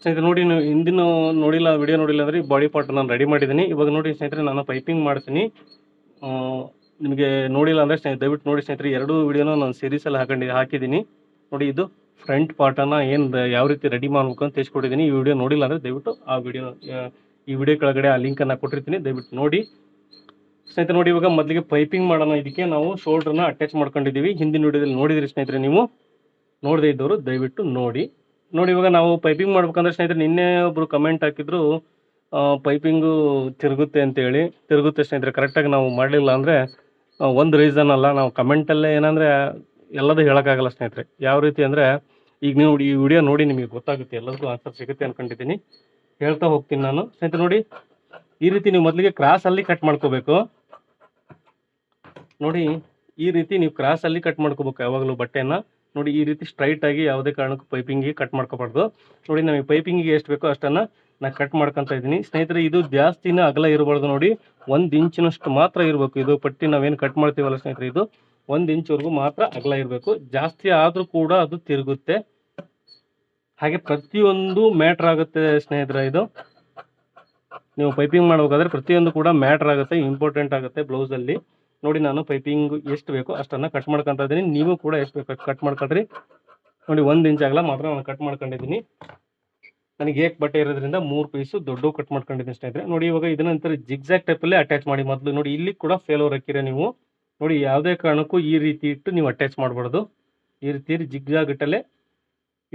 ಸ್ನೇಹಿತರೆ ನೋಡಿ, ನೀವು ಹಿಂದಿನ ನೋಡಿಲ್ಲ, ವಿಡಿಯೋ ನೋಡಿಲ್ಲ ಅಂದರೆ ಬಾಡಿ ಪಾರ್ಟ್ ನಾನು ರೆಡಿ ಮಾಡಿದ್ದೀನಿ. ಇವಾಗ ನೋಡಿ ಸ್ನೇಹಿತರೆ, ನಾನು ಪೈಪಿಂಗ್ ಮಾಡ್ತೀನಿ. ನಿಮಗೆ ನೋಡಿಲ್ಲ ಅಂದರೆ ದಯವಿಟ್ಟು ನೋಡಿ ಸ್ನೇಹಿತರೆ, ಎರಡೂ ವಿಡಿಯೋನ ನಾನು ಸೀರೀಸಲ್ಲಿ ಹಾಕಿದ್ದೀನಿ ನೋಡಿ. ಇದು ಫ್ರಂಟ್ ಪಾರ್ಟನ್ನು ಯಾವ ರೀತಿ ರೆಡಿ ಮಾಡಬೇಕು ಅಂತ ತಿಳಿಸ್ಕೊಟ್ಟಿದ್ದೀನಿ. ಈ ವಿಡಿಯೋ ನೋಡಿಲ್ಲ ಅಂದರೆ ದಯವಿಟ್ಟು ಈ ವಿಡಿಯೋ ಕೆಳಗಡೆ ಆ ಲಿಂಕನ್ನು ಕೊಟ್ಟಿರ್ತೀನಿ, ದಯವಿಟ್ಟು ನೋಡಿ ಸ್ನೇಹಿತರೆ. ನೋಡಿ, ಇವಾಗ ಮೊದಲಿಗೆ ಪೈಪಿಂಗ್ ಮಾಡೋಣ. ಇದಕ್ಕೆ ನಾವು ಶೋಲ್ಡ್ರನ್ನ ಅಟ್ಯಾಚ್ ಮಾಡ್ಕೊಂಡಿದ್ದೀವಿ. ಹಿಂದಿನ ವಿಡಿಯೋದಲ್ಲಿ ನೋಡಿದ್ರಿ ಸ್ನೇಹಿತರೆ, ನೀವು ನೋಡದೇ ಇದ್ದವರು ದಯವಿಟ್ಟು ನೋಡಿ. ಇವಾಗ ನಾವು ಪೈಪಿಂಗ್ ಮಾಡ್ಬೇಕಂದ್ರೆ ಸ್ನೇಹಿತರೆ, ನಿನ್ನೆ ಒಬ್ರು ಕಮೆಂಟ್ ಹಾಕಿದ್ರು, ಪೈಪಿಂಗು ತಿರುಗುತ್ತೆ ಅಂತೇಳಿ. ತಿರುಗುತ್ತೆ ಸ್ನೇಹಿತರೆ, ಕರೆಕ್ಟಾಗಿ ನಾವು ಮಾಡಲಿಲ್ಲ ಅಂದರೆ ಒಂದು ರೀಸನ್ ಅಲ್ಲ. ನಾವು ಕಮೆಂಟಲ್ಲೇ ಏನಂದರೆ ಎಲ್ಲದೂ ಹೇಳೋಕ್ಕಾಗಲ್ಲ ಸ್ನೇಹಿತರೆ. ಯಾವ ರೀತಿ ಅಂದರೆ, ಈಗ ನೀವು ಈ ವಿಡಿಯೋ ನೋಡಿ ನಿಮಗೆ ಗೊತ್ತಾಗುತ್ತೆ, ಎಲ್ಲದಕ್ಕೂ ಆನ್ಸರ್ ಸಿಗುತ್ತೆ ಅಂದ್ಕೊಂಡಿದ್ದೀನಿ. ಹೇಳ್ತಾ ಹೋಗ್ತೀನಿ ನಾನು ಸ್ನೇಹಿತರೆ. ನೋಡಿ, ಈ ರೀತಿ ನೀವು ಮೊದಲಿಗೆ ಕ್ರಾಸಲ್ಲಿ ಕಟ್ ಮಾಡ್ಕೋಬೇಕು ನೋಡಿ. ಈ ರೀತಿ ನೀವು ಕ್ರಾಸಲ್ಲಿ ಕಟ್ ಮಾಡ್ಕೋಬೇಕು ಯಾವಾಗಲೂ ಬಟ್ಟೆನ ನೋಡಿ. ಈ ರೀತಿ ಸ್ಟ್ರೈಟ್ ಆಗಿ ಯಾವುದೇ ಕಾರಣಕ್ಕೂ ಪೈಪಿಂಗಿಗೆ ಕಟ್ ಮಾಡ್ಕೋಬಾರ್ದು ನೋಡಿ. ನಮಗೆ ಪೈಪಿಂಗಿಗೆ ಎಷ್ಟು ಬೇಕೋ ಅಷ್ಟನ್ನು ನಾನು ಕಟ್ ಮಾಡ್ಕೊತಾ ಇದ್ದೀನಿ ಸ್ನೇಹಿತರೆ. ಇದು ಜಾಸ್ತಿನ ಅಗಲ ಇರಬಾರ್ದು ನೋಡಿ, 1 ಇಂಚಿನಷ್ಟು ಮಾತ್ರ ಇರಬೇಕು. ಇದು ಪಟ್ಟಿ ನಾವೇನು ಕಟ್ ಮಾಡ್ತೀವಲ್ಲ ಸ್ನೇಹಿತರೆ, ಇದು 1 ಇಂಚ್ವರೆಗೂ ಮಾತ್ರ ಅಗಲ ಇರಬೇಕು. ಜಾಸ್ತಿ ಆದರೂ ಕೂಡ ಅದು ತಿರುಗುತ್ತೆ. ಹಾಗೆ ಪ್ರತಿಯೊಂದು ಮ್ಯಾಟ್ರ್ ಆಗುತ್ತೆ ಸ್ನೇಹಿತರೆ. ಇದು ನೀವು ಪೈಪಿಂಗ್ ಮಾಡಬೇಕಾದ್ರೆ ಪ್ರತಿಯೊಂದು ಕೂಡ ಮ್ಯಾಟ್ರ್ ಆಗುತ್ತೆ, ಇಂಪಾರ್ಟೆಂಟ್ ಆಗುತ್ತೆ ಬ್ಲೌಸಲ್ಲಿ ನೋಡಿ. ನಾನು ಪೈಪಿಂಗ್ ಎಷ್ಟು ಬೇಕೋ ಅಷ್ಟನ್ನು ಕಟ್ ಮಾಡ್ಕೊತಾ ಇದ್ದೀನಿ. ನೀವು ಕೂಡ ಎಷ್ಟು ಬೇಕು ಕಟ್ ಮಾಡ್ಕೊಳ್ರಿ ನೋಡಿ. 1 ಇಂಚ್ ಆಗಲ್ಲ ಮಾತ್ರ ನಾನು ಕಟ್ ಮಾಡ್ಕೊಂಡಿದ್ದೀನಿ. ನನಗೆ ಏಕ್ ಬಟ್ಟೆ ಇರೋದ್ರಿಂದ 3 ಪೀಸು ದೊಡ್ಡ ಕಟ್ ಮಾಡ್ಕೊಂಡಿದ್ದೀನಿ ಸ್ನೇಹಿತರೆ ನೋಡಿ. ಇವಾಗ ಇದನ್ನ ಒಂಥರ ಜಿಗ್ಜಾಗ್ ಟೈಪಲ್ಲೇ ಅಟ್ಯಾಚ್ ಮಾಡಿ ಮೊದಲು ನೋಡಿ. ಇಲ್ಲಿ ಕೂಡ ಫೇಲೋರ್ ಹಾಕಿರ ನೀವು ನೋಡಿ. ಯಾವುದೇ ಕಾರಣಕ್ಕೂ ಈ ರೀತಿ ಇಟ್ಟು ನೀವು ಅಟ್ಯಾಚ್ ಮಾಡಬಾರ್ದು. ಈ ರೀತಿ ಜಿಗ್ಜಾಗ್ ಇಟ್ಟಲ್ಲೇ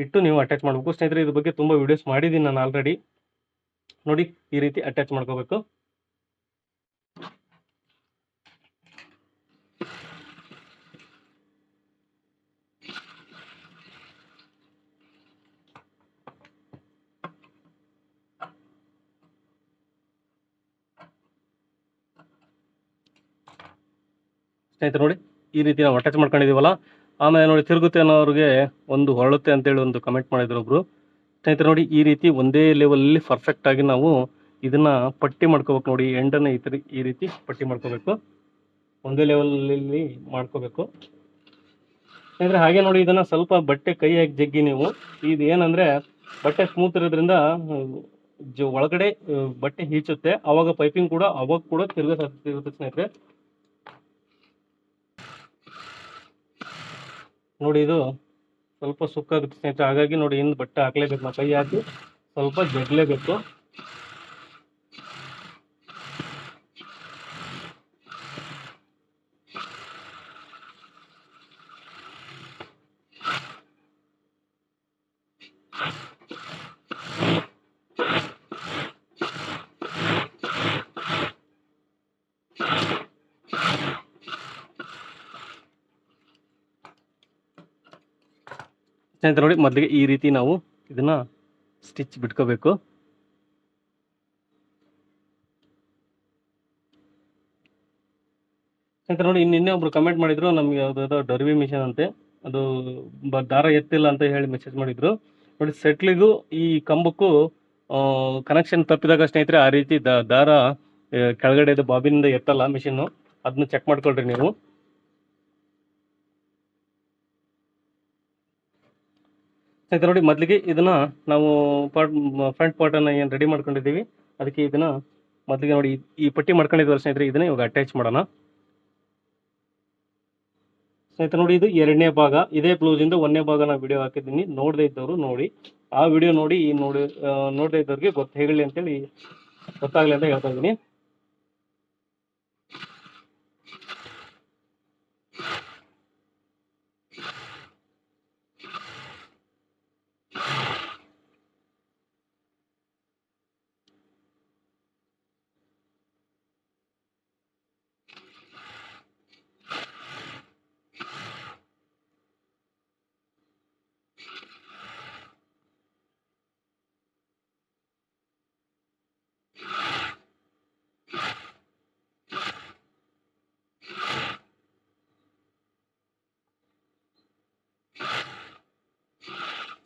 ಇಟ್ಟು ನೀವು ಅಟ್ಯಾಚ್ ಮಾಡಬೇಕು ಸ್ನೇಹಿತರೆ. ಇದ್ರ ಬಗ್ಗೆ ತುಂಬ ವಿಡಿಯೋಸ್ ಮಾಡಿದ್ದೀನಿ ನಾನು ಆಲ್ರೆಡಿ ನೋಡಿ. ಈ ರೀತಿ ಅಟ್ಯಾಚ್ ಮಾಡ್ಕೋಬೇಕು. ಸ್ನೇಹಿತರೆ ನೋಡಿ, ಈ ರೀತಿ ನಾವು ಅಟ್ಯಾಚ್ ಮಾಡ್ಕೊಂಡಿದ್ದೀವಲ್ಲ. ಆಮೇಲೆ ನೋಡಿ, ತಿರುಗುತ್ತೆ ಅನ್ನೋರಿಗೆ ಒಂದು ಹೊರಳುತ್ತೆ ಅಂತೇಳಿ ಒಂದು ಕಮೆಂಟ್ ಮಾಡಿದ್ರು ಒಬ್ರು ಸ್ನೇಹಿತರೆ. ನೋಡಿ, ಈ ರೀತಿ ಒಂದೇ ಲೆವೆಲಲ್ಲಿ ಪರ್ಫೆಕ್ಟಾಗಿ ನಾವು ಇದನ್ನು ಪಟ್ಟಿ ಮಾಡ್ಕೋಬೇಕು ನೋಡಿ. ಎಂಡನ್ನು ಈ ರೀತಿ ಪಟ್ಟಿ ಮಾಡ್ಕೋಬೇಕು, ಒಂದೇ ಲೆವೆಲಲ್ಲಿ ಮಾಡ್ಕೋಬೇಕು ಸ್ನೇಹಿತರೆ. ಹಾಗೆ ನೋಡಿ, ಇದನ್ನು ಸ್ವಲ್ಪ ಬಟ್ಟೆ ಕೈ ಹಾಕಿ ಜಗ್ಗಿ ನೀವು. ಇದು ಏನಂದರೆ ಬಟ್ಟೆ ಸ್ಮೂತ್ ಇರೋದ್ರಿಂದ ಒಳಗಡೆ ಬಟ್ಟೆ ಹೀಚುತ್ತೆ. ಆವಾಗ ಪೈಪಿಂಗ್ ಕೂಡ ಅವಾಗ ಕೂಡ ತಿರುಗೋ ಸಾಧ್ಯತೆ ಇರುತ್ತೆ ಸ್ನೇಹಿತರೆ ನೋಡಿ. ಇದು ಸ್ವಲ್ಪ ಸುಕ್ಕಾಗುತ್ತೆ ಸ್ನೇಹಿತರೆ, ಹಾಗಾಗಿ ನೋಡಿ ಇನ್ನು ಬಟ್ಟೆ ಹಾಕಲೇಬೇಕು. ನಾವು ಕೈ ಹಾಕಿ ಸ್ವಲ್ಪ ಜಗ್ಲೇಬೇಕು. ಸ್ನೇಹಿತರೆ ನೋಡಿ, ಮೊದಲಿಗೆ ಈ ರೀತಿ ನಾವು ಇದನ್ನ ಸ್ಟಿಚ್ ಬಿಟ್ಕೋಬೇಕು. ಸ್ನೇಹಿತರೆ ನೋಡಿ, ನಿನ್ನೆ ಒಬ್ರು ಕಮೆಂಟ್ ಮಾಡಿದ್ರು, ನಮ್ಗೆ ಯಾವುದಾದ್ರು ಡರ್ವಿ ಮಿಷನ್ ಅಂತೆ, ಅದು ದಾರ ಎತ್ತಿಲ್ಲ ಅಂತ ಹೇಳಿ ಮೆಸೇಜ್ ಮಾಡಿದ್ರು ನೋಡಿ. ಸೆಟ್ಲಿಗೂ ಈ ಕಂಬಕ್ಕೂ ಕನೆಕ್ಷನ್ ತಪ್ಪಿದಾಗ ಸ್ನೇಹಿತರೆ, ಆ ರೀತಿ ದಾರ ಕೆಳಗಡೆ ಬಾಬಿನಿಂದ ಎತ್ತಲ್ಲ ಮಿಷಿನ್ನು. ಅದನ್ನ ಚೆಕ್ ಮಾಡ್ಕೊಳ್ರಿ ನೀವು. ಸ್ನೇಹಿತರೆ ನೋಡಿ, ಮೊದಲಿಗೆ ಇದನ್ನ ನಾವು ಫ್ರಂಟ್ ಪಾರ್ಟನ್ನು ಏನು ರೆಡಿ ಮಾಡ್ಕೊಂಡಿದ್ದೀವಿ, ಅದಕ್ಕೆ ಇದನ್ನ ಮೊದಲಿಗೆ ನೋಡಿ ಈ ಪಟ್ಟಿ ಮಾಡ್ಕೊಂಡಿದ್ದೀವಲ್ಲ ಸ್ನೇಹಿತರೆ, ಇದನ್ನ ಇವಾಗ ಅಟ್ಯಾಚ್ ಮಾಡೋಣ ಸ್ನೇಹಿತರೆ ನೋಡಿ. ಇದು 2ನೇ ಭಾಗ. ಇದೇ ಬ್ಲೌಸಿಂದ 1ನೇ ಭಾಗ ನಾನು ವಿಡಿಯೋ ಹಾಕಿದ್ದೀನಿ. ನೋಡದೇ ಇದ್ದವರು ನೋಡಿ, ಆ ವಿಡಿಯೋ ನೋಡಿ ನೋಡದೇ ಇದ್ದವ್ರಿಗೆ ಹೇಳಿ ಅಂತೇಳಿ ಗೊತ್ತಾಗಲಿ ಅಂತ ಹೇಳ್ತಾ ಇದ್ದೀನಿ.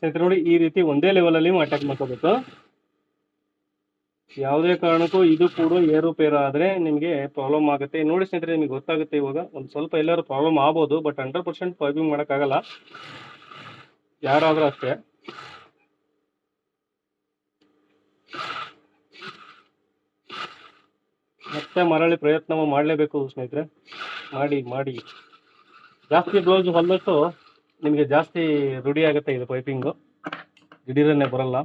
ಸ್ನೇಹಿತರೆ ನೋಡಿ, ಈ ರೀತಿ ಒಂದೇ ಲೆವೆಲಲ್ಲಿ ಅಟ್ಯಾಚ್ ಮಾಡ್ಕೋಬೇಕು. ಯಾವುದೇ ಕಾರಣಕ್ಕೂ ಇದು ಕೂಡ ಏರುಪೇರು ಆದರೆ ನಿಮಗೆ ಪ್ರಾಬ್ಲಮ್ ಆಗುತ್ತೆ ನೋಡಿ ಸ್ನೇಹಿತರೆ. ನಿಮಗೆ ಗೊತ್ತಾಗುತ್ತೆ ಇವಾಗ. ಒಂದು ಸ್ವಲ್ಪ ಎಲ್ಲರೂ ಪ್ರಾಬ್ಲಮ್ ಆಗ್ಬೋದು, ಬಟ್ 100% ಪೈಪಿಂಗ್ ಮಾಡೋಕ್ಕಾಗಲ್ಲ, ಯಾರಾದರೂ ಅಷ್ಟೇ. ಮತ್ತೆ ಮರಳಿ ಪ್ರಯತ್ನ ಮಾಡಲೇಬೇಕು ಸ್ನೇಹಿತರೆ. ಮಾಡಿ ಮಾಡಿ ಜಾಸ್ತಿ ಬ್ಲೌಸ್ ಹೊಲಿದಷ್ಟು ನಿಮಗೆ ಜಾಸ್ತಿ ರೂಢಿ ಆಗುತ್ತೆ ಇದು ಪೈಪಿಂಗು, ದಿಢೀರನ್ನೇ ಬರಲ್ಲ.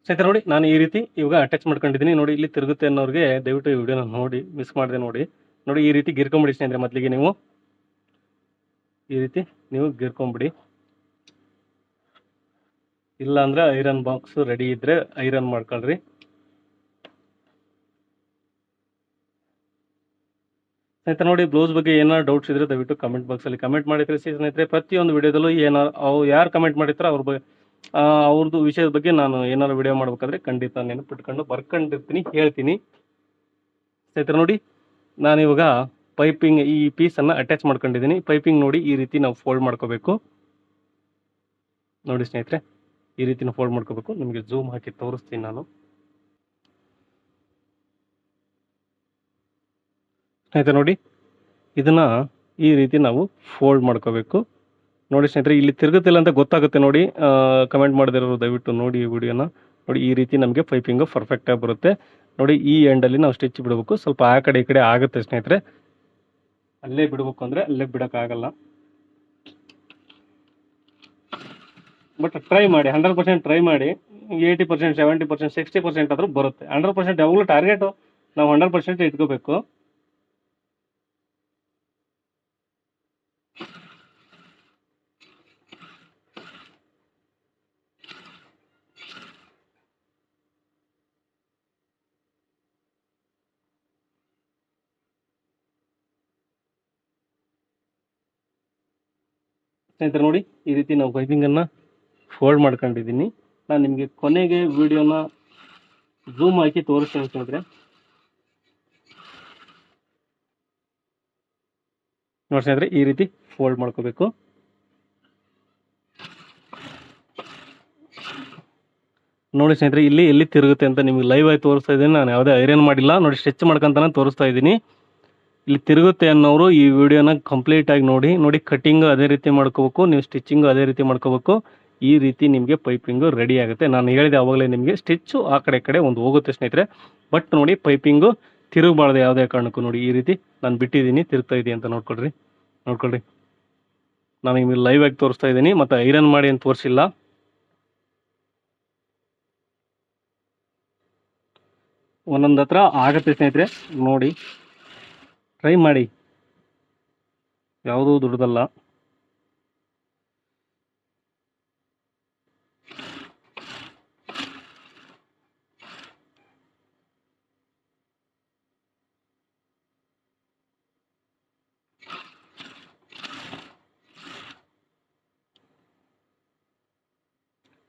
ಸ್ನೇಹಿತರೆ ನೋಡಿ, ನಾನು ಈ ರೀತಿ ಇವಾಗ ಅಟ್ಯಾಚ್ ಮಾಡ್ಕೊಂಡಿದ್ದೀನಿ. ನೋಡಿ ಇಲ್ಲಿ ತಿರುಗುತ್ತೆ ಅನ್ನೋರಿಗೆ ದಯವಿಟ್ಟು ಈ ವಿಡಿಯೋನ ನೋಡಿ, ಮಿಸ್ ಮಾಡಿದೆ ನೋಡಿ. ನೋಡಿ ಈ ರೀತಿ ಗಿರ್ಕೊಂಬಿಡಿ ಸ್ನೇಹಿತರೆ. ಮೊದಲಿಗೆ ನೀವು ಈ ರೀತಿ ನೀವು ಗಿರ್ಕೊಂಬಿಡಿ. ಇಲ್ಲ ಅಂದ್ರೆ ಐರನ್ ಬಾಕ್ಸ್ ರೆಡಿ ಇದ್ರೆ ಐರನ್ ಮಾಡ್ಕೊಳ್ರಿ. ಸ್ನೇಹಿತರೆ ನೋಡಿ, ಬ್ಲೌಸ್ ಬಗ್ಗೆ ಏನಾದ್ರು ಡೌಟ್ಸ್ ಇದ್ರೆ ದಯವಿಟ್ಟು ಕಮೆಂಟ್ ಬಾಕ್ಸಲ್ಲಿ ಕಮೆಂಟ್ ಮಾಡಿ ತಿಳಿಸಿ ಸ್ನೇಹಿತರೆ. ಪ್ರತಿಯೊಂದು ವಿಡಿಯೋದಲ್ಲೂ ಅವು ಯಾರು ಕಮೆಂಟ್ ಮಾಡಿರ್ತಾರೋ ಅವ್ರದ್ದು ವಿಷಯದ ಬಗ್ಗೆ ನಾನು ಏನಾದ್ರು ವಿಡಿಯೋ ಮಾಡ್ಬೇಕಾದ್ರೆ ಖಂಡಿತ ನೆನಪಿಟ್ಕೊಂಡು ಬರ್ಕೊಂಡಿರ್ತೀನಿ, ಹೇಳ್ತೀನಿ. ಸ್ನೇಹಿತರೆ ನೋಡಿ, ನಾನಿವಾಗ ಪೈಪಿಂಗ್ ಈ ಪೀಸನ್ನು ಅಟ್ಯಾಚ್ ಮಾಡ್ಕೊಂಡಿದ್ದೀನಿ. ಪೈಪಿಂಗ್ ನೋಡಿ ಈ ರೀತಿ ನಾವು ಫೋಲ್ಡ್ ಮಾಡ್ಕೋಬೇಕು. ನೋಡಿ ಸ್ನೇಹಿತರೆ, ಈ ರೀತಿ ನಾವು ಫೋಲ್ಡ್ ಮಾಡ್ಕೋಬೇಕು. ನಿಮಗೆ ಝೂಮ್ ಹಾಕಿ ತೋರಿಸ್ತೀನಿ ನಾನು. ಸ್ನೇಹಿತರೆ ನೋಡಿ, ಇದನ್ನ ಈ ರೀತಿ ನಾವು ಫೋಲ್ಡ್ ಮಾಡ್ಕೋಬೇಕು. ನೋಡಿ ಸ್ನೇಹಿತರೆ, ಇಲ್ಲಿ ತಿರುಗುತ್ತಿಲ್ಲ ಅಂತ ಗೊತ್ತಾಗುತ್ತೆ ನೋಡಿ. ಕಮೆಂಟ್ ಮಾಡದಿರೋರು ದಯವಿಟ್ಟು ನೋಡಿ ಈ ವಿಡಿಯೋನ. ನೋಡಿ ಈ ರೀತಿ ನಮಗೆ ಪೈಪಿಂಗು ಪರ್ಫೆಕ್ಟಾಗಿ ಬರುತ್ತೆ. ನೋಡಿ ಈ ಎಂಡಲ್ಲಿ ನಾವು ಸ್ಟಿಚ್ ಬಿಡಬೇಕು. ಸ್ವಲ್ಪ ಆ ಕಡೆ ಈ ಕಡೆ ಆಗುತ್ತೆ ಸ್ನೇಹಿತರೆ. ಅಲ್ಲೇ ಬಿಡಬೇಕು ಅಂದರೆ ಅಲ್ಲೇ ಬಿಡೋಕ್ಕಾಗಲ್ಲ. ಬಟ್ ಟ್ರೈ ಮಾಡಿ, 100% ಟ್ರೈ ಮಾಡಿ. 80%, 70%, 60% ಆದರೂ ಬರುತ್ತೆ. 100% ಯಾವಾಗಲೂ ಟಾರ್ಗೆಟು ನಾವು 100% ಇಟ್ಕೋಬೇಕು. ಸ್ನೇಹಿತರೆ ನೋಡಿ, ಈ ರೀತಿ ನಾವು ಪೈಪಿಂಗನ್ನು ಫೋಲ್ಡ್ ಮಾಡ್ಕೊಂಡಿದ್ದೀನಿ. ನಾನು ನಿಮಗೆ ಕೊನೆಗೆ ವಿಡಿಯೋನ ಝೂಮ್ ಹಾಕಿ ತೋರಿಸ್ತೀನಿ ಸ್ನೇಹಿತರೆ. ನೋಡಿ ಸ್ನೇಹಿತರೆ, ಈ ರೀತಿ ಫೋಲ್ಡ್ ಮಾಡ್ಕೋಬೇಕು. ನೋಡಿ ಸ್ನೇಹಿತರೆ, ಇಲ್ಲಿ ಎಲ್ಲಿ ತಿರುಗುತ್ತೆ ಅಂತ ನಿಮಗೆ ಲೈವ್ ಆಗಿ ತೋರಿಸ್ತಾ ಇದ್ದೀನಿ. ನಾನು ಯಾವುದೇ ಐರನ್ ಮಾಡಿಲ್ಲ. ನೋಡಿ ಸ್ಟಿಚ್ ಮಾಡ್ಕೊಂತಾನೆ ತೋರಿಸ್ತಾ ಇದ್ದೀನಿ. ಇಲ್ಲಿ ತಿರುಗುತ್ತೆ ಅನ್ನೋರು ಈ ವಿಡಿಯೋನ ಕಂಪ್ಲೀಟಾಗಿ ನೋಡಿ. ನೋಡಿ ಕಟ್ಟಿಂಗು ಅದೇ ರೀತಿ ಮಾಡ್ಕೋಬೇಕು, ನೀವು ಸ್ಟಿಚಿಂಗು ಅದೇ ರೀತಿ ಮಾಡ್ಕೋಬೇಕು. ಈ ರೀತಿ ನಿಮಗೆ ಪೈಪಿಂಗು ರೆಡಿ ಆಗುತ್ತೆ. ನಾನು ಹೇಳಿದೆ ಆವಾಗಲೇ ನಿಮಗೆ, ಸ್ಟಿಚ್ಚು ಆ ಕಡೆ ಕಡೆ ಒಂದು ಹೋಗುತ್ತೆ ಸ್ನೇಹಿತರೆ. ಬಟ್ ನೋಡಿ ಪೈಪಿಂಗು ತಿರುಗಬಾರ್ದು ಯಾವುದೇ ಕಾರಣಕ್ಕೂ. ನೋಡಿ ಈ ರೀತಿ ನಾನು ಬಿಟ್ಟಿದ್ದೀನಿ, ತಿರುಗ್ತಾ ಇದೆಯಾ ಅಂತ ನೋಡ್ಕೊಳ್ರಿ. ನಾನು ನಿಮಗೆ ಲೈವ್ ಆಗಿ ತೋರಿಸ್ತಾ ಇದ್ದೀನಿ, ಮತ್ತು ಐರನ್ ಮಾಡಿ ಅಂತ ತೋರಿಸಿಲ್ಲ. ಒಂದೊಂದು ಹತ್ರ ಆಗುತ್ತೆ ಸ್ನೇಹಿತರೆ. ನೋಡಿ ಟ್ರೈ ಮಾಡಿ, ಯಾವುದೂ ದುಡ್ದಲ್ಲ.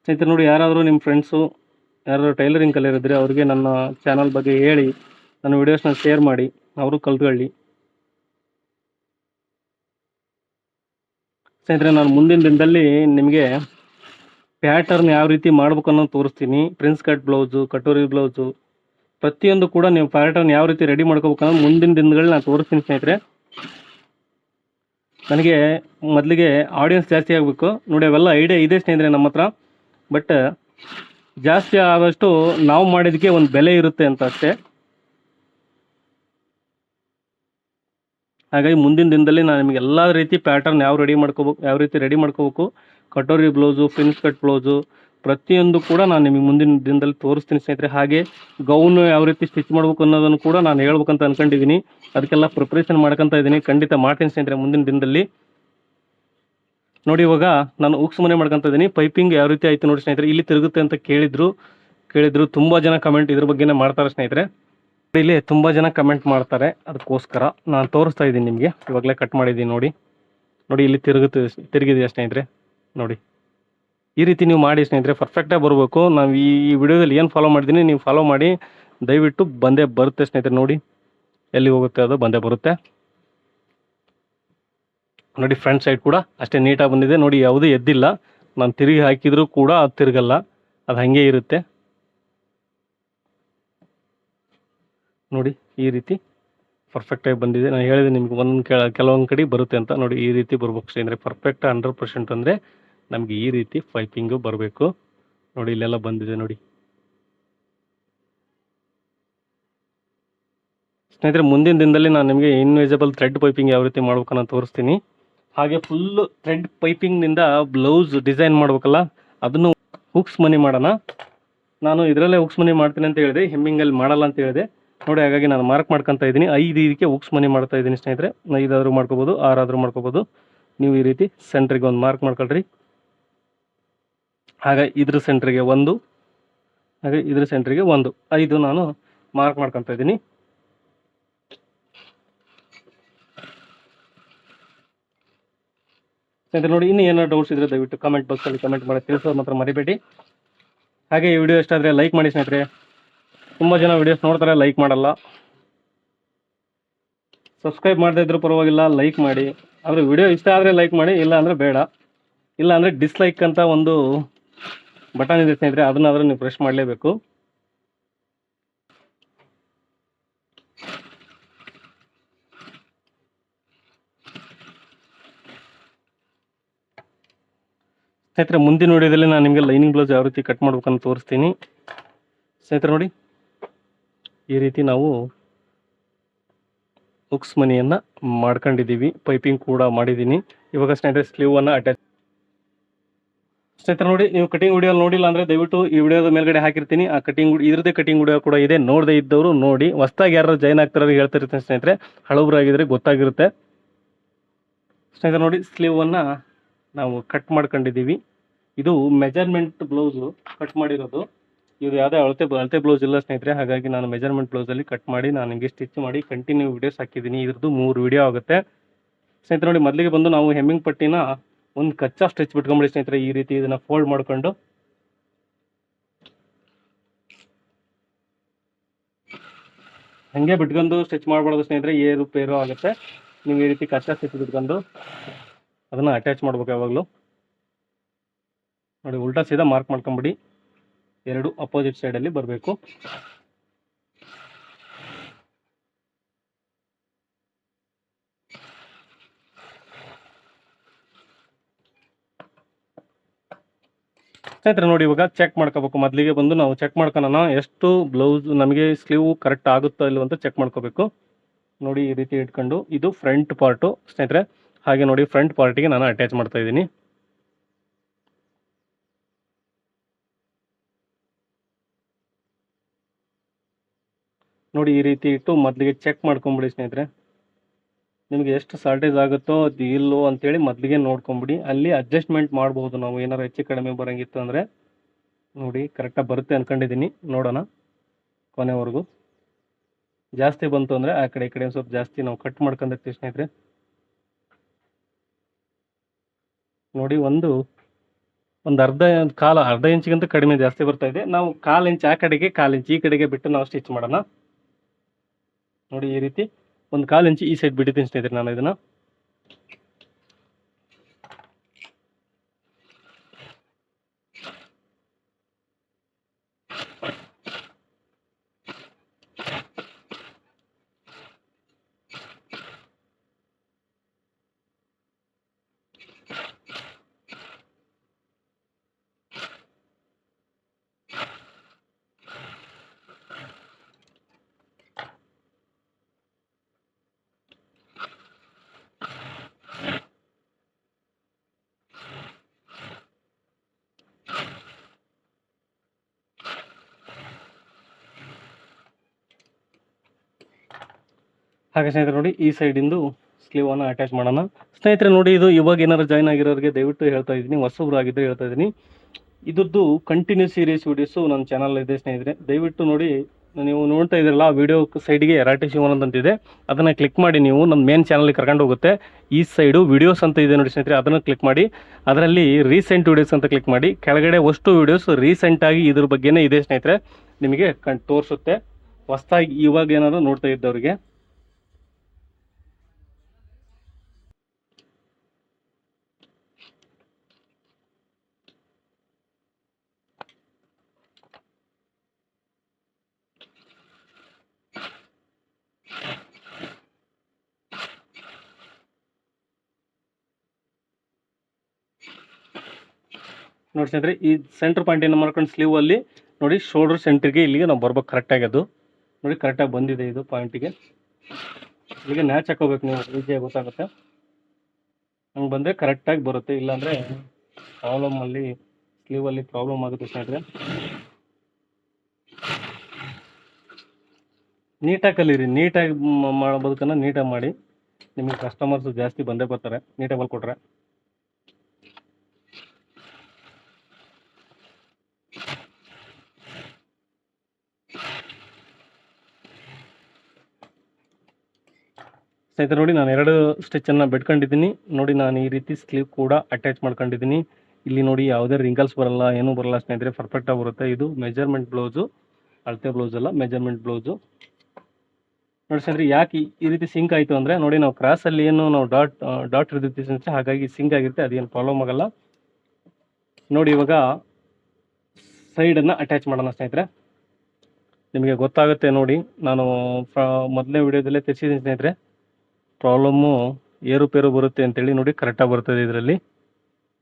ಸ್ನೇಹಿತರೆ ನೋಡಿ, ಯಾರಾದರೂ ನಿಮ್ಮ ಫ್ರೆಂಡ್ಸು ಯಾರಾದರೂ ಟೈಲರಿಂಗ್ ಕಲಿಯರಿದ್ರೆ ಅವ್ರಿಗೆ ನನ್ನ ಚಾನಲ್ ಬಗ್ಗೆ ಹೇಳಿ, ನನ್ನ ವಿಡಿಯೋಸ್ನ ಶೇರ್ ಮಾಡಿ, ಅವರು ಕಲ್ತ್ಕೊಳ್ಳಿ. ಸ್ನೇಹಿತರೆ, ನಾನು ಮುಂದಿನ ದಿನದಲ್ಲಿ ನಿಮಗೆ ಪ್ಯಾಟರ್ನ್ ಯಾವ ರೀತಿ ಮಾಡ್ಬೇಕು ಅನ್ನೋದು ತೋರಿಸ್ತೀನಿ. Prince cut blouse, katori blouse, ಪ್ರತಿಯೊಂದು ಕೂಡ ನೀವು ಪ್ಯಾಟರ್ನ್ ಯಾವ ರೀತಿ ರೆಡಿ ಮಾಡ್ಕೋಬೇಕು ಅನ್ನೋದು ಮುಂದಿನ ದಿನಗಳಲ್ಲಿ ನಾನು ತೋರಿಸ್ತೀನಿ ಸ್ನೇಹಿತರೆ. ನನಗೆ ಮೊದಲಿಗೆ ಆಡಿಯನ್ಸ್ ಜಾಸ್ತಿ ಆಗಬೇಕು ನೋಡಿ, ಅವೆಲ್ಲ ಐಡಿಯಾ ಇದೆ ಸ್ನೇಹಿತರೆ ನಮ್ಮ ಹತ್ರ. ಬಟ್ ಜಾಸ್ತಿ ಆದಷ್ಟು ನಾವು ಮಾಡಿದಕ್ಕೆ ಒಂದು ಬೆಲೆ ಇರುತ್ತೆ ಅಂತ ಅಷ್ಟೇ. ಹಾಗಾಗಿ ಮುಂದಿನ ದಿನದಲ್ಲಿ ನಾನು ನಿಮಗೆ ಎಲ್ಲ ರೀತಿ ಪ್ಯಾಟರ್ನ್ ಯಾವ ರೀತಿ ರೆಡಿ ಮಾಡ್ಕೋಬೇಕು, katori blouse, prince cut blouse, ಪ್ರತಿಯೊಂದು ಕೂಡ ನಾನು ನಿಮಗೆ ಮುಂದಿನ ದಿನದಲ್ಲಿ ತೋರಿಸ್ತೀನಿ ಸ್ನೇಹಿತರೆ. ಹಾಗೆ ಗೌನು ಯಾವ ರೀತಿ ಸ್ಟಿಚ್ ಮಾಡ್ಬೇಕು ಅನ್ನೋದನ್ನು ಕೂಡ ನಾನು ಹೇಳ್ಬೇಕಂತ ಅನ್ಕೊಂಡಿದ್ದೀನಿ. ಅದಕ್ಕೆಲ್ಲ ಪ್ರಿಪ್ರೇಷನ್ ಮಾಡ್ಕೊತಾ ಇದ್ದೀನಿ. ಖಂಡಿತ ಮಾಡ್ತೀನಿ ಸ್ನೇಹಿತರೆ ಮುಂದಿನ ದಿನದಲ್ಲಿ. ನೋಡಿ ಇವಾಗ ನಾನು ಉಕ್ಸ್ ಮನೆ ಮಾಡ್ಕೊತಾ ಇದ್ದೀನಿ. ಪೈಪಿಂಗ್ ಯಾವ ರೀತಿ ಆಯಿತು ನೋಡಿ ಸ್ನೇಹಿತರೆ. ಇಲ್ಲಿ ತಿರುಗುತ್ತೆ ಅಂತ ಕೇಳಿದ್ರು ತುಂಬ ಜನ ಕಮೆಂಟ್ ಇದ್ರ ಬಗ್ಗೆನೇ ಮಾಡ್ತಾರೆ ಸ್ನೇಹಿತರೆ. ಇಲ್ಲಿ ತುಂಬ ಜನ ಕಮೆಂಟ್ ಮಾಡ್ತಾರೆ, ಅದಕ್ಕೋಸ್ಕರ ನಾನು ತೋರಿಸ್ತಾ ಇದ್ದೀನಿ ನಿಮಗೆ. ಇವಾಗಲೇ ಕಟ್ ಮಾಡಿದ್ದೀನಿ ನೋಡಿ. ಇಲ್ಲಿ ತಿರುಗಿದೆಯಾ ಸ್ನೇಹಿತರೆ. ನೋಡಿ ಈ ರೀತಿ ನೀವು ಮಾಡಿ ಸ್ನೇಹಿತರೆ, ಪರ್ಫೆಕ್ಟಾಗಿ ಬರಬೇಕು. ನಾವು ಈ ವಿಡಿಯೋದಲ್ಲಿ ಏನು ಫಾಲೋ ಮಾಡಿದ್ದೀನಿ ನೀವು ಫಾಲೋ ಮಾಡಿ, ದಯವಿಟ್ಟು ಬಂದೇ ಬರುತ್ತೆ ಸ್ನೇಹಿತರೆ. ನೋಡಿ ಎಲ್ಲಿ ಹೋಗುತ್ತೆ ಅದು ಬಂದೇ ಬರುತ್ತೆ. ನೋಡಿ ಫ್ರಂಟ್ ಸೈಡ್ ಕೂಡ ಅಷ್ಟೇ ನೀಟಾಗಿ ಬಂದಿದೆ. ನೋಡಿ ಯಾವುದೂ ಎದ್ದಿಲ್ಲ. ನಾನು ತಿರುಗಿ ಹಾಕಿದರೂ ಕೂಡ ಅದು ತಿರುಗಲ್ಲ, ಅದು ಹಾಗೆ ಇರುತ್ತೆ. ನೋಡಿ ಈ ರೀತಿ ಪರ್ಫೆಕ್ಟಾಗಿ ಬಂದಿದೆ. ನಾನು ಹೇಳಿದೆ ನಿಮ್ಗೆ ಕೆಲವೊಂದು ಕಡೆ ಬರುತ್ತೆ ಅಂತ. ನೋಡಿ ಈ ರೀತಿ ಬರ್ಬೇಕು ಸ್ನೇಹಿತರೆ. ಪರ್ಫೆಕ್ಟ್ 100% ಅಂದರೆ ನಮಗೆ ಈ ರೀತಿ ಪೈಪಿಂಗು ಬರಬೇಕು. ನೋಡಿ ಇಲ್ಲೆಲ್ಲ ಬಂದಿದೆ ನೋಡಿ. ಸ್ನೇಹಿತರೆ ಮುಂದಿನ ದಿನದಲ್ಲಿ ನಾನು ನಿಮಗೆ ಇನ್ವಿಸಿಬಲ್ ಥ್ರೆಡ್ ಪೈಪಿಂಗ್ ಯಾವ ರೀತಿ ಮಾಡ್ಬೇಕನ್ನ ತೋರಿಸ್ತೀನಿ. ಹಾಗೆ ಫುಲ್ಲು ಥ್ರೆಡ್ ಪೈಪಿಂಗ್ನಿಂದ ಬ್ಲೌಸ್ ಡಿಸೈನ್ ಮಾಡ್ಬೇಕಲ್ಲ, ಅದನ್ನು ಹುಕ್ಸ್ ಮನಿ ಮಾಡೋಣ. ನಾನು ಇದರಲ್ಲೇ ಹುಕ್ಸ್ ಮನಿ ಮಾಡ್ತೀನಿ ಅಂತ ಹೇಳಿದೆ, ಹೆಮ್ಮಿಂಗಲ್ಲಿ ಮಾಡಲ್ಲ ಅಂತ ಹೇಳಿದೆ ನೋಡಿ. ಹಾಗಾಗಿ ನಾನು ಮಾರ್ಕ್ ಮಾಡ್ಕೊತಾ ಇದ್ದೀನಿ. 5 ಇದಕ್ಕೆ ಹುಕ್ಸ್ ಮನಿ ಮಾಡ್ತಾ ಇದ್ದೀನಿ ಸ್ನೇಹಿತರೆ. 5 ಆದರೂ ಮಾಡ್ಕೋಬೋದು, 6 ಆದರೂ ಮಾಡ್ಕೋಬೋದು. ನೀವು ಈ ರೀತಿ ಸೆಂಟ್ರಿಗೆ ಒಂದು ಮಾರ್ಕ್ ಮಾಡ್ಕೊಳ್ರಿ. ಹಾಗೆ ಇದ್ರ ಸೆಂಟ್ರಿಗೆ 1, ಹಾಗೆ ಇದ್ರ ಸೆಂಟ್ರಿಗೆ 1, 5 ನಾನು ಮಾರ್ಕ್ ಮಾಡ್ಕೊತಾ ಇದ್ದೀನಿ. ಸ್ನೇಹಿತರೆ ನೋಡಿ, ಇನ್ನೂ ಏನಾದ್ರು ಡೌಟ್ಸ್ ಇದ್ರೆ ದಯವಿಟ್ಟು ಕಮೆಂಟ್ ಬಾಕ್ಸಲ್ಲಿ ಕಮೆಂಟ್ ಮಾಡಿ ತಿಳಿಸೋದು ಮಾತ್ರ ಮರಿಬೇಡಿ. ಹಾಗೆ ಈ ವಿಡಿಯೋ ಇಷ್ಟ ಆದರೆ ಲೈಕ್ ಮಾಡಿ ಸ್ನೇಹಿತರೆ. ತುಂಬ ಜನ ವಿಡಿಯೋಸ್ ನೋಡ್ತಾರೆ, ಲೈಕ್ ಮಾಡಲ್ಲ. ಸಬ್ಸ್ಕ್ರೈಬ್ ಮಾಡದೇ ಇದ್ರೂ ಪರವಾಗಿಲ್ಲ, ಲೈಕ್ ಮಾಡಿ. ಆದರೆ ವಿಡಿಯೋ ಇಷ್ಟ ಆದರೆ ಲೈಕ್ ಮಾಡಿ, ಇಲ್ಲ ಅಂದರೆ ಬೇಡ. ಇಲ್ಲ ಅಂದರೆ ಡಿಸ್ಲೈಕ್ ಅಂತ ಒಂದು ಬಟನ್ ಇದೆ ಸ್ನೇಹಿತರೆ, ಅದನ್ನಾದರೂ ನೀವು ಪ್ರೆಸ್ ಮಾಡಲೇಬೇಕು. ಸ್ನೇಹಿತರೆ ಮುಂದಿನ ವಿಡಿಯೋದಲ್ಲಿ ನಾನು ನಿಮಗೆ ಲೈನಿಂಗ್ ಬ್ಲೌಸ್ ಯಾವ ರೀತಿ ಕಟ್ ಮಾಡ್ಬೇಕಂತ ತೋರಿಸ್ತೀನಿ. ಸ್ನೇಹಿತರೆ ನೋಡಿ, ಈ ರೀತಿ ನಾವು ಹುಕ್ಸ್ ಮನಿಯನ್ನು ಮಾಡ್ಕೊಂಡಿದ್ದೀವಿ, ಪೈಪಿಂಗ್ ಕೂಡ ಮಾಡಿದ್ದೀನಿ. ಇವಾಗ ಸ್ನೇಹಿತರೆ ಸ್ಲೀವನ್ನು ಅಟ್ಯಾಚ್. ಸ್ನೇಹಿತರೆ ನೋಡಿ, ನೀವು ಕಟಿಂಗ್ ವಿಡಿಯೋ ನೋಡಿಲ್ಲ ಅಂದರೆ ದಯವಿಟ್ಟು ಈ ವಿಡಿಯೋದ ಮೇಲ್ಗಡೆ ಹಾಕಿರ್ತೀನಿ. ಆ ಇದ್ರದ್ದೇ ಕಟಿಂಗ್ ವಿಡಿಯೋ ಕೂಡ ಇದೆ, ನೋಡದೇ ಇದ್ದವರು ನೋಡಿ. ಹೊಸದಾಗಿ ಯಾರು ಜಾಯ್ನ್ ಆಗ್ತಾರೋ ಹೇಳ್ತಿರ್ತೀನಿ ಸ್ನೇಹಿತರೆ, ಹಳಬರಾಗಿದ್ರೆ ಗೊತ್ತಾಗಿರುತ್ತೆ. ಸ್ನೇಹಿತರೆ ನೋಡಿ, ಸ್ಲೀವನ್ನು ನಾವು ಕಟ್ ಮಾಡ್ಕೊಂಡಿದ್ದೀವಿ. ಇದು ಮೆಜರ್ಮೆಂಟ್ ಬ್ಲೌಸು ಕಟ್ ಮಾಡಿರೋದು. ಇದು ಯಾವುದೇ ಅಳತೆ ಬ್ಲೌಸ್ ಇಲ್ಲ ಸ್ನೇಹಿತರೆ. ಹಾಗಾಗಿ ನಾನು ಮೆಜರ್ಮೆಂಟ್ ಬ್ಲೌಸಲ್ಲಿ ಕಟ್ ಮಾಡಿ ನಾನು ನಿಮಗೆ ಸ್ಟಿಚ್ ಮಾಡಿ ಕಂಟಿನ್ಯೂ ವಿಡಿಯೋಸ್ ಹಾಕಿದ್ದೀನಿ. ಇದ್ರದ್ದು 3 ವಿಡಿಯೋ ಆಗುತ್ತೆ ಸ್ನೇಹಿತರೆ. ನೋಡಿ, ಮೊದಲಿಗೆ ಬಂದು ನಾವು ಹೆಮ್ಮಿಂಗ್ ಪಟ್ಟಿನ ಒಂದು ಕಚ್ಚಾ ಸ್ಟಿಚ್ ಬಿಟ್ಕೊಂಬಿಡಿ ಸ್ನೇಹಿತರೆ. ಈ ರೀತಿ ಇದನ್ನು ಫೋಲ್ಡ್ ಮಾಡ್ಕೊಂಡು ಹಾಗೆ ಬಿಟ್ಕೊಂಡು ಸ್ಟಿಚ್ ಮಾಡಬಾರ್ದು ಸ್ನೇಹಿತರೆ, ಏರು ಪೇರು ಆಗುತ್ತೆ. ನೀವು ಈ ರೀತಿ ಕಚ್ಚಾ ಸ್ಟಿಚ್ ಬಿಟ್ಕೊಂಡು ಅದನ್ನು ಅಟ್ಯಾಚ್ ಮಾಡ್ಬೇಕು ಯಾವಾಗಲೂ. ನೋಡಿ, ಉಲ್ಟಾ ಸೀದಾ ಮಾರ್ಕ್ ಮಾಡ್ಕೊಂಬಿಡಿ. 2 ಅಪೋಸಿಟ್ ಸೈಡಲ್ಲಿ ಬರಬೇಕು. ಸ್ನೇಹಿತರೆ ನೋಡಿ, ಇವಾಗ ಚೆಕ್ ಮಾಡ್ಕೋಬೇಕು. ಮೊದಲಿಗೆ ಬಂದು ನಾವು ಚೆಕ್ ಮಾಡ್ಕೊಳ್ಳೋಣ, ಎಷ್ಟು ಬ್ಲೌಸ್ ನಮಗೆ ಸ್ಲೀವ್ ಕರೆಕ್ಟ್ ಆಗುತ್ತೋ ಇಲ್ಲೋ ಅಂತ ಚೆಕ್ ಮಾಡ್ಕೋಬೇಕು. ನೋಡಿ, ಈ ರೀತಿ ಇಟ್ಕೊಂಡು ಇದು ಫ್ರಂಟ್ ಪಾರ್ಟು ಸ್ನೇಹಿತರೆ. ಹಾಗೆ ನೋಡಿ, ಫ್ರಂಟ್ ಪಾರ್ಟಿಗೆ ನಾನು ಅಟ್ಯಾಚ್ ಮಾಡ್ತಾ ಇದ್ದೀನಿ. ನೋಡಿ, ಈ ರೀತಿ ಇಟ್ಟು ಮೊದಲಿಗೆ ಚೆಕ್ ಮಾಡ್ಕೊಂಬಿಡಿ ಸ್ನೇಹಿತರೆ. ನಿಮಗೆ ಎಷ್ಟು ಶಾರ್ಟೇಜ್ ಆಗುತ್ತೋ ಅದು ಇಲ್ಲೋ ಅಂತೇಳಿ ಮೊದಲಿಗೆ ನೋಡ್ಕೊಂಬಿಡಿ. ಅಲ್ಲಿ ಅಡ್ಜಸ್ಟ್ಮೆಂಟ್ ಮಾಡ್ಬೋದು ನಾವು, ಏನಾರು ಹೆಚ್ಚು ಕಡಿಮೆ ಬರೋಂಗಿತ್ತು ಅಂದರೆ. ನೋಡಿ, ಕರೆಕ್ಟಾಗಿ ಬರುತ್ತೆ ಅಂದ್ಕೊಂಡಿದ್ದೀನಿ, ನೋಡೋಣ ಕೊನೆವರೆಗೂ. ಜಾಸ್ತಿ ಬಂತು ಅಂದರೆ ಆ ಕಡೆ ಈ ಕಡೆ ಸ್ವಲ್ಪ ಜಾಸ್ತಿ ನಾವು ಕಟ್ ಮಾಡ್ಕೊಂಡಿರ್ತೀವಿ ಸ್ನೇಹಿತರೆ. ನೋಡಿ, ಒಂದು ಅರ್ಧ ಇಂಚಿಗಿಂತ ಕಡಿಮೆ ಜಾಸ್ತಿ ಬರ್ತಾ ಇದೆ. ನಾವು 1/4 ಇಂಚ್ ಆ ಕಡೆಗೆ 1/4 ಇಂಚ್ ಈ ಕಡೆಗೆ ಬಿಟ್ಟು ನಾವು ಸ್ಟಿಚ್ ಮಾಡೋಣ. ನೋಡಿ, ಈ ರೀತಿ 1/4 ಇಂಚ್ ಈ ಸೈಡ್ ಬಿಟ್ಟಿದ್ದೀನಿ ಸ್ನೇಹಿತರೆ ನಾನು ಇದನ್ನು. ಹಾಗೆ ಸ್ನೇಹಿತರೆ ನೋಡಿ, ಈ ಸೈಡಿಂದು ಸ್ಲೀವನ್ನು ಅಟ್ಯಾಚ್ ಮಾಡೋಣ. ಸ್ನೇಹಿತರೆ ನೋಡಿ, ಇದು ಇವಾಗ ಏನಾದ್ರು ಜಾಯ್ನ್ ಆಗಿರೋರಿಗೆ ದಯವಿಟ್ಟು ಹೇಳ್ತಾ ಇದ್ದೀನಿ, ಹೊಸಬ್ರು ಆಗಿದ್ದರೆ ಹೇಳ್ತಾ ಇದ್ದೀನಿ. ಇದ್ರದ್ದು ಕಂಟಿನ್ಯೂ ಸೀರೀಸ್ ವೀಡಿಯೋಸು ನನ್ನ ಚಾನಲ್ ಇದೆ ಸ್ನೇಹಿತರೆ. ದಯವಿಟ್ಟು ನೋಡಿ, ನೀವು ನೋಡ್ತಾ ಇದ್ದೀರಲ್ಲ ಆ ವಿಡಿಯೋ ಸೈಡಿಗೆ ಎರಾಟಿ ಶಿವನ್ ಅಂತಿದೆ, ಅದನ್ನು ಕ್ಲಿಕ್ ಮಾಡಿ ನೀವು ನಮ್ಮ ಮೇನ್ ಚಾನಲ್ಗೆ ಕರ್ಕೊಂಡು ಹೋಗುತ್ತೆ. ಈ ಸೈಡು ವಿಡಿಯೋಸ್ ಅಂತ ಇದೆ ನೋಡಿ ಸ್ನೇಹಿತರೆ, ಅದನ್ನು ಕ್ಲಿಕ್ ಮಾಡಿ. ಅದರಲ್ಲಿ ರೀಸೆಂಟ್ ವಿಡಿಯೋಸ್ ಅಂತ ಕ್ಲಿಕ್ ಮಾಡಿ. ಕೆಳಗಡೆ ಅಷ್ಟು ವಿಡಿಯೋಸ್ ರೀಸೆಂಟಾಗಿ ಇದ್ರ ಬಗ್ಗೆನೇ ಇದೆ ಸ್ನೇಹಿತರೆ, ನಿಮಗೆ ತೋರಿಸುತ್ತೆ. ಹೊಸದಾಗಿ ಇವಾಗ ಏನಾದರೂ ನೋಡ್ತಾ ಇದ್ದವ್ರಿಗೆ. ನೋಡಿ ಸ್ನೇಹಿತರೆ, ಈ ಸೆಂಟರ್ ಪಾಯಿಂಟ್ ಏನು ಮಾಡ್ಕೊಂಡು ಸ್ಲೀವಲ್ಲಿ ನೋಡಿ, ಶೋಲ್ಡರ್ ಸೆಂಟ್ರಿಗೆ ಇಲ್ಲಿಗೆ ನಾವು ಬರ್ಬೇಕು ಕರೆಕ್ಟಾಗಿ. ಅದು ನೋಡಿ ಕರೆಕ್ಟಾಗಿ ಬಂದಿದೆ ಇದು ಪಾಯಿಂಟಿಗೆ. ಈಗ ನ್ಯಾಚ್ ಹಾಕೋಬೇಕು, ನೀವು ಈಸಿಯಾಗಿ ಗೊತ್ತಾಗುತ್ತೆ. ಹಂಗೆ ಬಂದರೆ ಕರೆಕ್ಟಾಗಿ ಬರುತ್ತೆ, ಇಲ್ಲಾಂದರೆ ಸ್ಲೀವಲ್ಲಿ ಪ್ರಾಬ್ಲಮ್ ಆಗುತ್ತೆ ಸ್ನೇಹಿತರೆ. ನೀಟಾಗಿ ಕಲೀರಿ, ನೀಟಾಗಿ ಮಾಡೋದಕ್ಕನ್ನ ನೀಟಾಗಿ ಮಾಡಿ. ನಿಮಗೆ ಕಸ್ಟಮರ್ಸು ಜಾಸ್ತಿ ಬಂದೇ ಬರ್ತಾರೆ ನೀಟಾಗಿ ಹೊಲ್ಕೊಟ್ರೆ. ಸ್ನೇಹಿತರೆ ನೋಡಿ, ನಾನು 2 ಸ್ಟಿಚ್ಚನ್ನು ಬಿಟ್ಕೊಂಡಿದ್ದೀನಿ. ನೋಡಿ ನಾನು ಈ ರೀತಿ ಸ್ಲೀವ್ ಕೂಡ ಅಟ್ಯಾಚ್ ಮಾಡ್ಕೊಂಡಿದ್ದೀನಿ. ಇಲ್ಲಿ ನೋಡಿ ಯಾವುದೇ ರಿಂಗಲ್ಸ್ ಬರಲ್ಲ, ಏನೂ ಬರಲ್ಲ ಸ್ನೇಹಿತರೆ, ಪರ್ಫೆಕ್ಟಾಗಿ ಬರುತ್ತೆ. ಇದು ಮೆಜರ್ಮೆಂಟ್ ಬ್ಲೌಸು, ಅಳತೆ ಬ್ಲೌಸ್ ಅಲ್ಲ, ಮೆಜರ್ಮೆಂಟ್ ಬ್ಲೌಸು. ನೋಡಿ ಸ್ನೇಹಿತರೆ, ಯಾಕೆ ಈ ರೀತಿ ಸಿಂಕ್ ಆಯಿತು ಅಂದರೆ, ನೋಡಿ ನಾವು ಕ್ರಾಸಲ್ಲಿ ಏನು ನಾವು ಡಾಟ್ ಇರ್ತೀವಿ ಸ್ನೇಹಿತರೆ, ಹಾಗಾಗಿ ಸಿಂಕ್ ಆಗಿರುತ್ತೆ, ಅದೇನು ಪ್ರಾಬ್ಲಮ್ ಆಗಲ್ಲ. ನೋಡಿ ಇವಾಗ ಸೈಡನ್ನು ಅಟ್ಯಾಚ್ ಮಾಡೋಣ ಸ್ನೇಹಿತರೆ, ನಿಮಗೆ ಗೊತ್ತಾಗುತ್ತೆ. ನೋಡಿ ನಾನು ಮೊದಲನೇ ವಿಡಿಯೋದಲ್ಲೇ ತಿಳಿಸಿದ್ದೀನಿ ಸ್ನೇಹಿತರೆ, ಪ್ರಾಬ್ಲಮ್ಮು ಏರುಪೇರು ಬರುತ್ತೆ ಅಂತೇಳಿ. ನೋಡಿ ಕರೆಕ್ಟಾಗಿ ಬರ್ತದೆ, ಇದರಲ್ಲಿ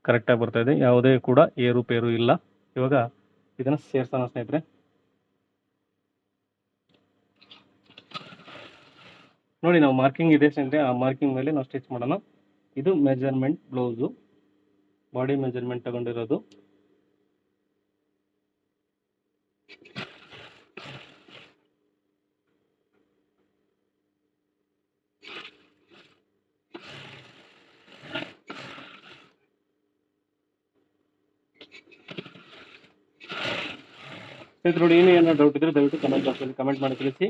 ಕರೆಕ್ಟಾಗಿ ಬರ್ತಾಯಿದೆ, ಯಾವುದೇ ಕೂಡ ಏರುಪೇರು ಇಲ್ಲ. ಇವಾಗ ಇದನ್ನು ಸೇರಿಸೋಣ ಸ್ನೇಹಿತರೆ. ನೋಡಿ ನಾವು ಮಾರ್ಕಿಂಗ್ ಇದೆ ಸ್ನೇಹಿತರೆ, ಆ ಮಾರ್ಕಿಂಗ್ ಮೇಲೆ ನಾವು ಸ್ಟಿಚ್ ಮಾಡೋಣ. ಇದು ಮೆಜರ್ಮೆಂಟ್ ಬ್ಲೌಸು, ಬಾಡಿ ಮೆಜರ್ಮೆಂಟ್ ತಗೊಂಡಿರೋದು. ಸ್ನೇಹಿತರೆ ನೋಡಿ, ಏನಾದ್ರು ಡೌಟ್ ಇದ್ರೆ ದಯವಿಟ್ಟು ಕಮೆಂಟ್ ಬಾಕ್ಸಲ್ಲಿ ಕಮೆಂಟ್ ಮಾಡಿ ತಿಳಿಸಿ.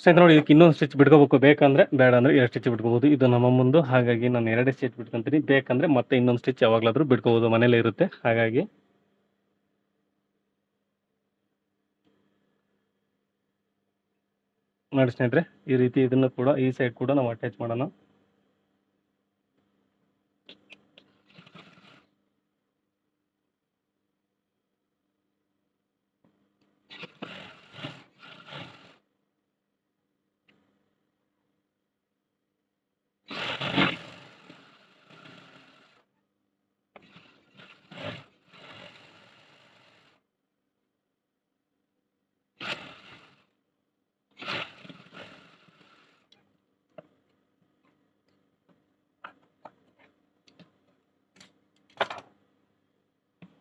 ಸ್ನೇಹಿತರೆ ನೋಡಿ, ಇದಕ್ಕೆ ಇನ್ನೊಂದು ಸ್ಟಿಚ್ ಬಿಟ್ಕೋಬೇಕು, ಬೇಕಂದ್ರೆ ಬೇಡ ಅಂದರೆ 2 ಸ್ಟಿಚ್ ಬಿಟ್ಕೋಬೋದು. ಇದು ನಮ್ಮ ಮುಂದೆ, ಹಾಗಾಗಿ ನಾನು 2 ಸ್ಟಿಚ್ ಬಿಟ್ಕೊತೀನಿ. ಬೇಕಂದರೆ ಮತ್ತೆ ಇನ್ನೊಂದು ಸ್ಟಿಚ್ ಯಾವಾಗಲಾದರೂ ಬಿಟ್ಕೋಬೋದು, ಮನೇಲೇ ಇರುತ್ತೆ. ಹಾಗಾಗಿ ನೋಡಿ ಸ್ನೇಹಿತರೆ, ಈ ರೀತಿ ಇದನ್ನು ಕೂಡ ಈ ಸೈಡ್ ಕೂಡ ನಾವು ಅಟ್ಯಾಚ್ ಮಾಡೋಣ.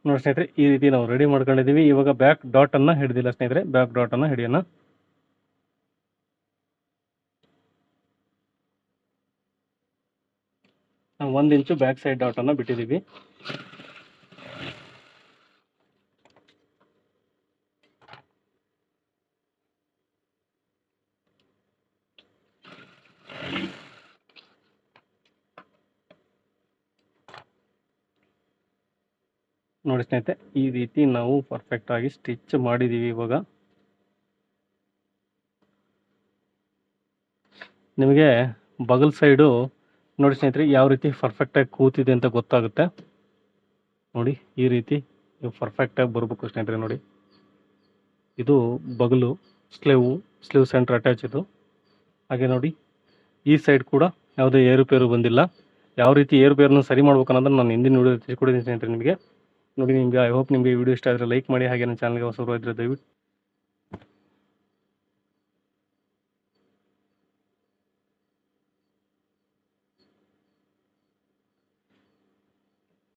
ನೋಡಿ ಸ್ನೇಹಿತರೆ, ಈ ರೀತಿ ನಾವು ರೆಡಿ ಮಾಡ್ಕೊಂಡಿದ್ದೀವಿ. ಇವಾಗ ಬ್ಯಾಕ್ ಡಾಟನ್ನು ಹಿಡಿದಿಲ್ಲ ಸ್ನೇಹಿತರೆ, ಬ್ಯಾಕ್ ಡಾಟನ್ನು ಹಿಡಿಯೋಣ. ನಾವು 1 ಇಂಚು ಬ್ಯಾಕ್ ಸೈಡ್ ಡಾಟನ್ನು ಬಿಟ್ಟಿದ್ದೀವಿ. ನೋಡಿ ಸ್ನೇಹಿತರೆ, ಈ ರೀತಿ ನಾವು ಪರ್ಫೆಕ್ಟಾಗಿ ಸ್ಟಿಚ್ ಮಾಡಿದ್ದೀವಿ. ಇವಾಗ ನಿಮಗೆ ಬಗಲ್ ಸೈಡು ನೋಡಿ ಸ್ನೇಹಿತರೆ, ಯಾವ ರೀತಿ ಪರ್ಫೆಕ್ಟಾಗಿ ಕೂತಿದೆ ಅಂತ ಗೊತ್ತಾಗುತ್ತೆ. ನೋಡಿ ಈ ರೀತಿ ನೀವು ಪರ್ಫೆಕ್ಟಾಗಿ ಬರಬೇಕು ಸ್ನೇಹಿತರೆ. ನೋಡಿ ಇದು ಬಗಲು, ಸ್ಲೀವ್ ಸೆಂಟ್ರ್ ಅಟ್ಯಾಚ್ ಇದು. ಹಾಗೆ ನೋಡಿ ಈ ಸೈಡ್ ಕೂಡ ಯಾವುದೇ ಏರುಪೇರು ಬಂದಿಲ್ಲ. ಯಾವ ರೀತಿ ಏರುಪೇರನ್ನು ಸರಿ ಮಾಡ್ಬೇಕು ಅನ್ನೋದನ್ನು ನಾನು ಹಿಂದಿನ ವಿಡಿಯೋ ತಿಳಿಸ್ಕೊಡಿದ್ದೀನಿ ಸ್ನೇಹಿತರೆ ನಿಮಗೆ. ನೋಡಿ, ನಿಮಗೆ ಐ ಹೋಪ್ ನಿಮಗೆ ಈ ವಿಡಿಯೋ ಇಷ್ಟ ಆದರೆ ಲೈಕ್ ಮಾಡಿ. ಹಾಗೆ ನನ್ನ ಚಾನಲ್ಗೆ ಹೊಸಬರು ಇದ್ದರೆ ದಯವಿಟ್ಟು